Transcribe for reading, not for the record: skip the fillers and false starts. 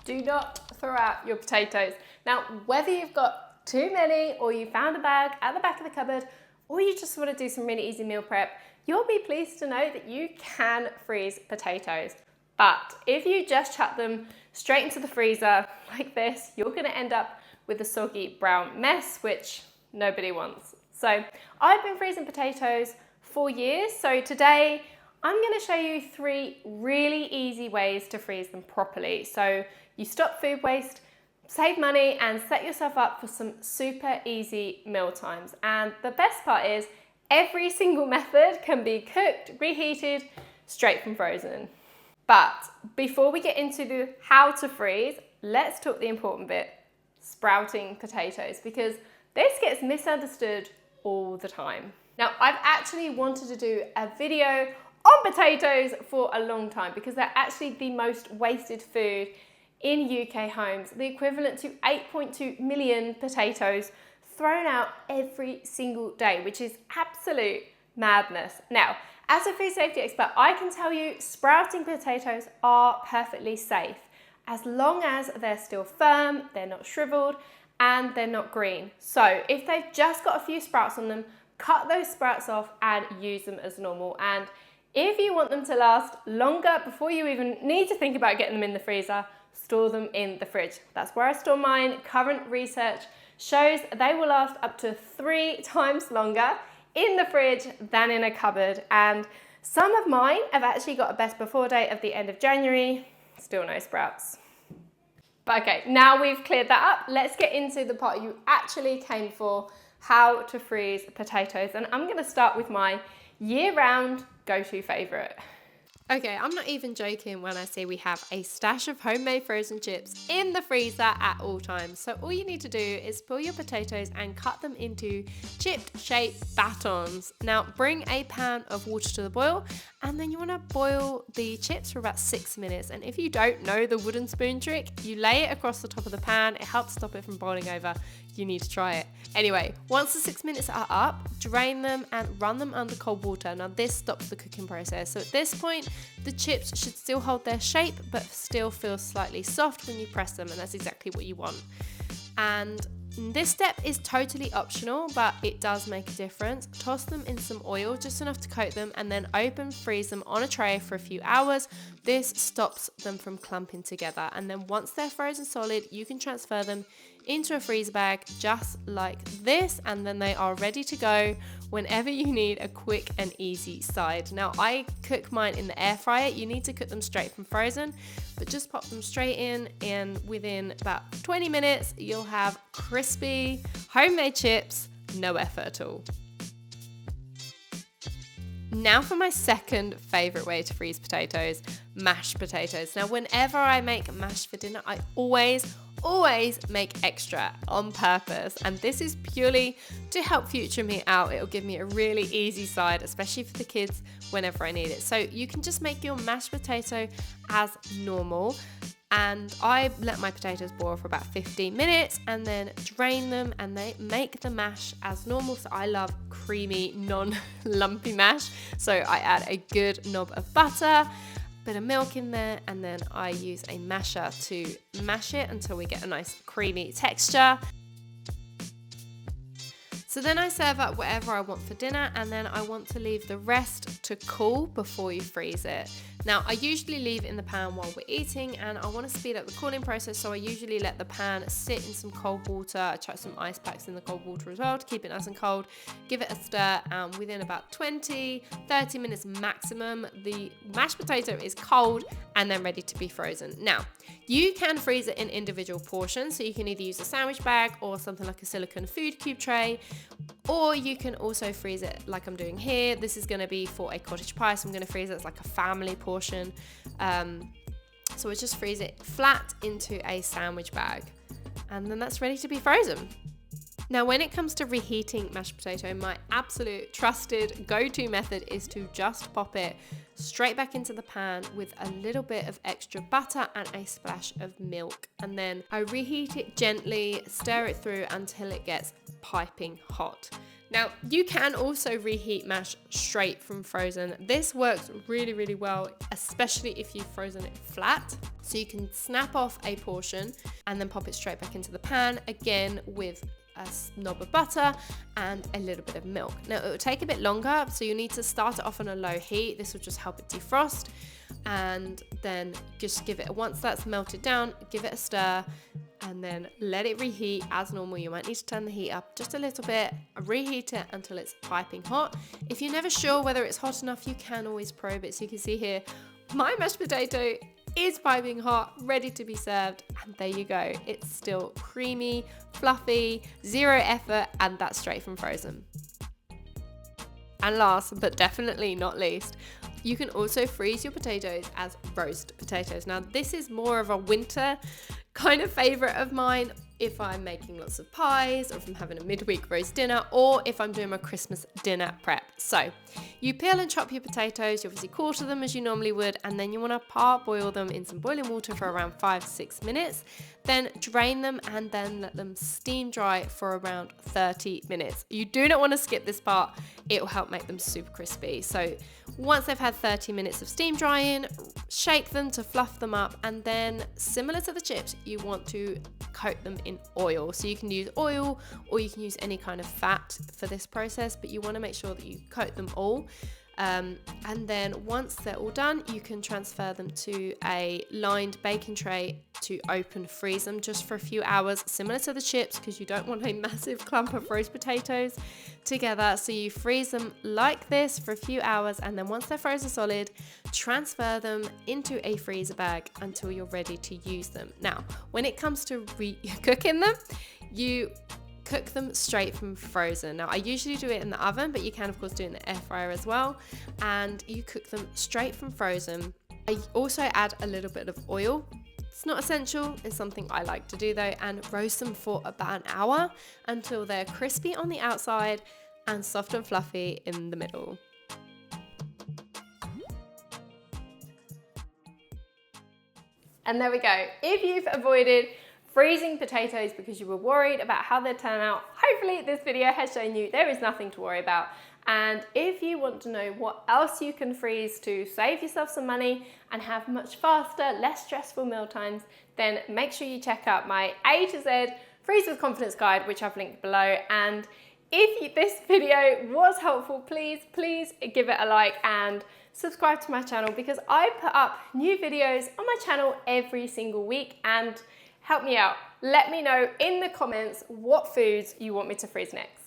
Do not throw out your potatoes. Now, whether you've got too many or you found a bag at the back of the cupboard or you just want to do some really easy meal prep, you'll be pleased to know that you can freeze potatoes. But if you just chuck them straight into the freezer like this, you're going to end up with a soggy brown mess, which nobody wants. So I've been freezing potatoes for years. So today I'm going to show you 3 really easy ways to freeze them properly. So you stop food waste, save money, and set yourself up for some super easy meal times. And the best part is every single method can be cooked, reheated, straight from frozen. But before we get into the how to freeze, let's talk the important bit, sprouting potatoes, because this gets misunderstood all the time. Now, I've actually wanted to do a video on potatoes for a long time because they're actually the most wasted food in UK homes, the equivalent to 8.2 million potatoes thrown out every single day, which is absolute madness. Now, as a food safety expert, I can tell you sprouting potatoes are perfectly safe as long as they're still firm, they're not shriveled, and they're not green. So if they've just got a few sprouts on them, cut those sprouts off and use them as normal. And if you want them to last longer before you even need to think about getting them in the freezer, store them in the fridge. That's where I store mine. Current research shows they will last up to 3 times longer in the fridge than in a cupboard. And some of mine have actually got a best before date of the end of January, still no sprouts. But okay, now we've cleared that up, let's get into the part you actually came for, how to freeze potatoes. And I'm gonna start with my year-round go-to favorite. Okay, I'm not even joking when I say we have a stash of homemade frozen chips in the freezer at all times. So all you need to do is peel your potatoes and cut them into chipped shaped batons. Now bring a pan of water to the boil, and then you want to boil the chips for about 6 minutes. And if you don't know the wooden spoon trick, you lay it across the top of the pan. It helps stop it from boiling over. You need to try it. Anyway, once the 6 minutes are up, drain them and run them under cold water. Now this stops the cooking process. So at this point, the chips should still hold their shape, but still feel slightly soft when you press them, and that's exactly what you want. And this step is totally optional, but it does make a difference. Toss them in some oil, just enough to coat them, and then freeze them on a tray for a few hours. This stops them from clumping together. And then once they're frozen solid, you can transfer them into a freezer bag just like this, and then they are ready to go whenever you need a quick and easy side. Now I cook mine in the air fryer. You need to cook them straight from frozen, but just pop them straight in, and within about 20 minutes you'll have crispy homemade chips, no effort at all. Now for my second favorite way to freeze potatoes, mashed potatoes. Now whenever I make mashed for dinner, I always make extra on purpose, and this is purely to help future me out. It'll give me a really easy side, especially for the kids whenever I need it. So you can just make your mashed potato as normal, and I let my potatoes boil for about 15 minutes and then drain them, and they make the mash as normal. So I love creamy, non-lumpy mash, so I add a good knob of butter, bit of milk in there, and then I use a masher to mash it until we get a nice creamy texture. So then I serve up whatever I want for dinner, and then I want to leave the rest to cool before you freeze it. Now I usually leave it in the pan while we're eating, and I want to speed up the cooling process, so I usually let the pan sit in some cold water. I chuck some ice packs in the cold water as well to keep it nice and cold. Give it a stir, and within about 20-30 minutes maximum, the mashed potato is cold and then ready to be frozen. Now you can freeze it in individual portions, so you can either use a sandwich bag or something like a silicone food cube tray, or you can also freeze it like I'm doing here. This is going to be for a cottage pie, so I'm going to freeze it as like a family portion. So I just freeze it flat into a sandwich bag, and then that's ready to be frozen. Now when it comes to reheating mashed potato, my absolute trusted go-to method is to just pop it straight back into the pan with a little bit of extra butter and a splash of milk, and then I reheat it gently, stir it through until it gets piping hot. Now, you can also reheat mash straight from frozen. This works really, really well, especially if you've frozen it flat. So you can snap off a portion and then pop it straight back into the pan, again with a knob of butter and a little bit of milk. Now, it will take a bit longer, so you need to start it off on a low heat. This will just help it defrost, and then just give it, once that's melted down, give it a stir, and then let it reheat as normal. You might need to turn the heat up just a little bit, reheat it until it's piping hot. If you're never sure whether it's hot enough, you can always probe it. So you can see here, my mashed potato is piping hot, ready to be served, and there you go. It's still creamy, fluffy, zero effort, and that's straight from frozen. And last but definitely not least, you can also freeze your potatoes as roast potatoes. Now, this is more of a winter kind of favorite of mine if I'm making lots of pies, or if I'm having a midweek roast dinner, or if I'm doing my Christmas dinner prep. So you peel and chop your potatoes, you obviously quarter them as you normally would, and then you want to parboil them in some boiling water for around 5 to 6 minutes. Then drain them and then let them steam dry for around 30 minutes. You do not want to skip this part. It will help make them super crispy. So once they've had 30 minutes of steam drying, shake them to fluff them up, and then similar to the chips, you want to coat them in oil. So you can use oil or you can use any kind of fat for this process, but you want to make sure that you coat them all. And then once they're all done, you can transfer them to a lined baking tray to open freeze them just for a few hours, similar to the chips, because you don't want a massive clump of roast potatoes together. So you freeze them like this for a few hours, and then once they're frozen solid, transfer them into a freezer bag until you're ready to use them. Now, when it comes to cooking them, you cook them straight from frozen. Now, I usually do it in the oven, but you can of course do it in the air fryer as well, and you cook them straight from frozen. I also add a little bit of oil. It's not essential, it's something I like to do though, and roast them for about an hour until they're crispy on the outside and soft and fluffy in the middle. And there we go. If you've avoided freezing potatoes because you were worried about how they turn out, hopefully this video has shown you there is nothing to worry about. And if you want to know what else you can freeze to save yourself some money and have much faster, less stressful meal times, then make sure you check out my A to Z Freeze with Confidence guide, which I've linked below. And if this video was helpful, please give it a like and subscribe to my channel, because I put up new videos on my channel every single week. And help me out. Let me know in the comments what foods you want me to freeze next.